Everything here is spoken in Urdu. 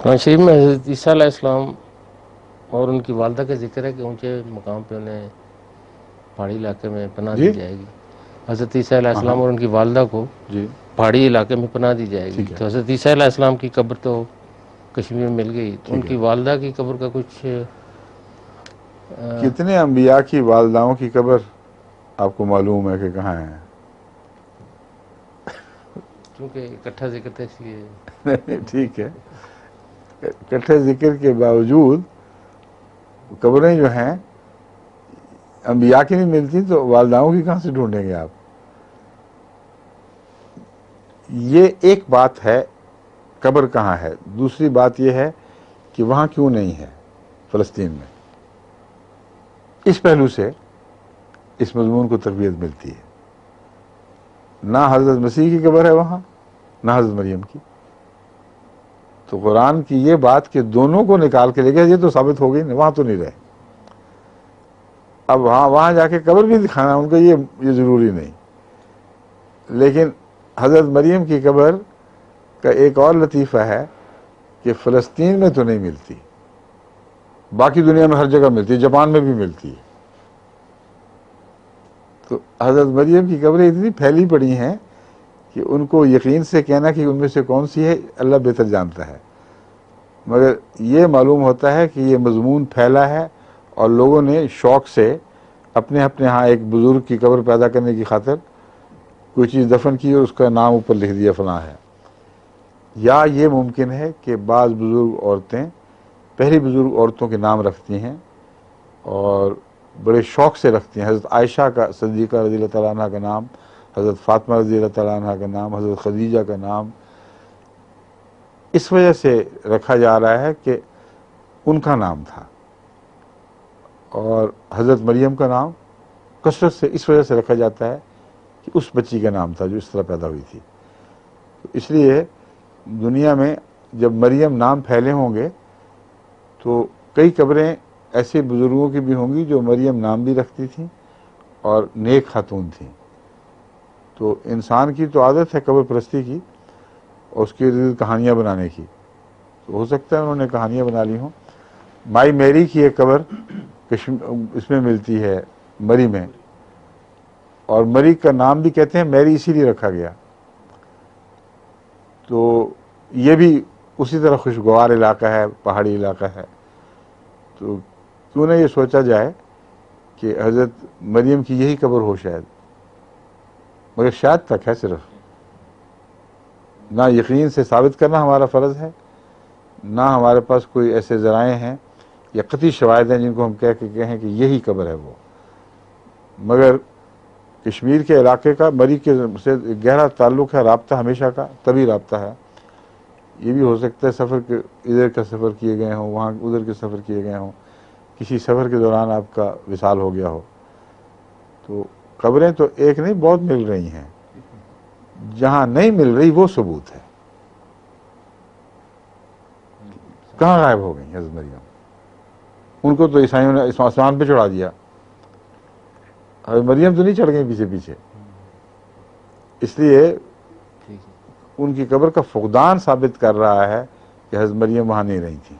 قرآن شریف میں حضرت عیسیٰ علیہ السلام اور ان کی والدہ کا ذکر ہے کہ اونچے مقام پہ انہیں پہاڑی علاقے میں پناہ دی جی جائے گی. حضرت عیسیٰ علیہ ہاں ہاں السلام اور ان کی والدہ کو جی پہاڑی علاقے میں پناہ دی جائے گی. ٹھیک ہے تو حضرت عیسیٰ علیہ السلام کی قبر تو کشمیر میں مل گئی، تو ان ٹھیک ہے. کی والدہ کی قبر کا کچھ کتنے انبیاء کی والداؤں کی قبر آپ کو معلوم ہے کہ کہاں ہے؟ چونکہ اکٹھا ذکر تھا اس لیے. ٹھیک ہے، اکٹھے ذکر کے باوجود قبریں جو ہیں انبیاء کی نہیں ملتی تو والداؤں کی کہاں سے ڈھونڈیں گے آپ؟ یہ ایک بات ہے قبر کہاں ہے. دوسری بات یہ ہے کہ وہاں کیوں نہیں ہے فلسطین میں. اس پہلو سے اس مضمون کو تربیت ملتی ہے. نہ حضرت مسیح کی قبر ہے وہاں، نہ حضرت مریم کی. تو قرآن کی یہ بات کہ دونوں کو نکال کے لے گیا، یہ تو ثابت ہو گئی، وہاں تو نہیں رہے. اب وہاں جا کے قبر بھی دکھانا ان کو یہ ضروری نہیں. لیکن حضرت مریم کی قبر کا ایک اور لطیفہ ہے کہ فلسطین میں تو نہیں ملتی، باقی دنیا میں ہر جگہ ملتی ہے، جاپان میں بھی ملتی ہے. تو حضرت مریم کی قبریں اتنی پھیلی پڑی ہیں کہ ان کو یقین سے کہنا کہ ان میں سے کون سی ہے اللہ بہتر جانتا ہے. مگر یہ معلوم ہوتا ہے کہ یہ مضمون پھیلا ہے اور لوگوں نے شوق سے اپنے ہاں ایک بزرگ کی قبر پیدا کرنے کی خاطر کوئی چیز دفن کی اور اس کا نام اوپر لکھ دیا فلاں ہے. یا یہ ممکن ہے کہ بعض بزرگ عورتیں پہلی بزرگ عورتوں کے نام رکھتی ہیں اور بڑے شوق سے رکھتی ہیں. حضرت عائشہ کا صدیقہ رضی اللہ تعالیٰ عنہ کا نام، حضرت فاطمہ رضی اللہ تعالیٰ عنہ کا نام، حضرت خدیجہ کا نام اس وجہ سے رکھا جا رہا ہے کہ ان کا نام تھا. اور حضرت مریم کا نام کثرت سے اس وجہ سے رکھا جاتا ہے کہ اس بچی کا نام تھا جو اس طرح پیدا ہوئی تھی. تو اس لیے دنیا میں جب مریم نام پھیلے ہوں گے تو کئی قبریں ایسے بزرگوں کی بھی ہوں گی جو مریم نام بھی رکھتی تھیں اور نیک خاتون تھیں. تو انسان کی تو عادت ہے قبر پرستی کی اور اس کے ارد کہانیاں بنانے کی. تو ہو سکتا ہے انہوں نے کہانیاں بنا لی ہوں. مائی میری کی ایک قبر اس میں ملتی ہے، مری میں، اور مری کا نام بھی کہتے ہیں میری اسی لیے رکھا گیا. تو یہ بھی اسی طرح خوشگوار علاقہ ہے، پہاڑی علاقہ ہے. تو کیوں نہ یہ سوچا جائے کہ حضرت مریم کی یہی قبر ہو شاید، مگر شاید تک ہے صرف. نہ یقین سے ثابت کرنا ہمارا فرض ہے، نہ ہمارے پاس کوئی ایسے ذرائع ہیں یا قطعی شواہد ہیں جن کو ہم کہہ کے کہیں کہ یہی قبر ہے وہ. مگر کشمیر کے علاقے کا مری کے سے گہرا تعلق ہے، رابطہ ہمیشہ کا، طبی رابطہ ہے. یہ بھی ہو سکتا ہے سفر کے ادھر کا سفر کیے گئے ہوں، وہاں ادھر کے سفر کیے گئے ہوں، کسی سفر کے دوران آپ کا وصال ہو گیا ہو. تو قبریں تو ایک نہیں بہت مل رہی ہیں. جہاں نہیں مل رہی وہ ثبوت ہے. کہاں غائب ہو گئی حضرت مریم؟ ان کو تو عیسائیوں نے آسمان پہ چڑھا دیا، حضرت مریم تو نہیں چڑھ گئی پیچھے پیچھے. اس لیے ان کی قبر کا فقدان ثابت کر رہا ہے کہ حضرت مریم وہاں نہیں رہی تھی.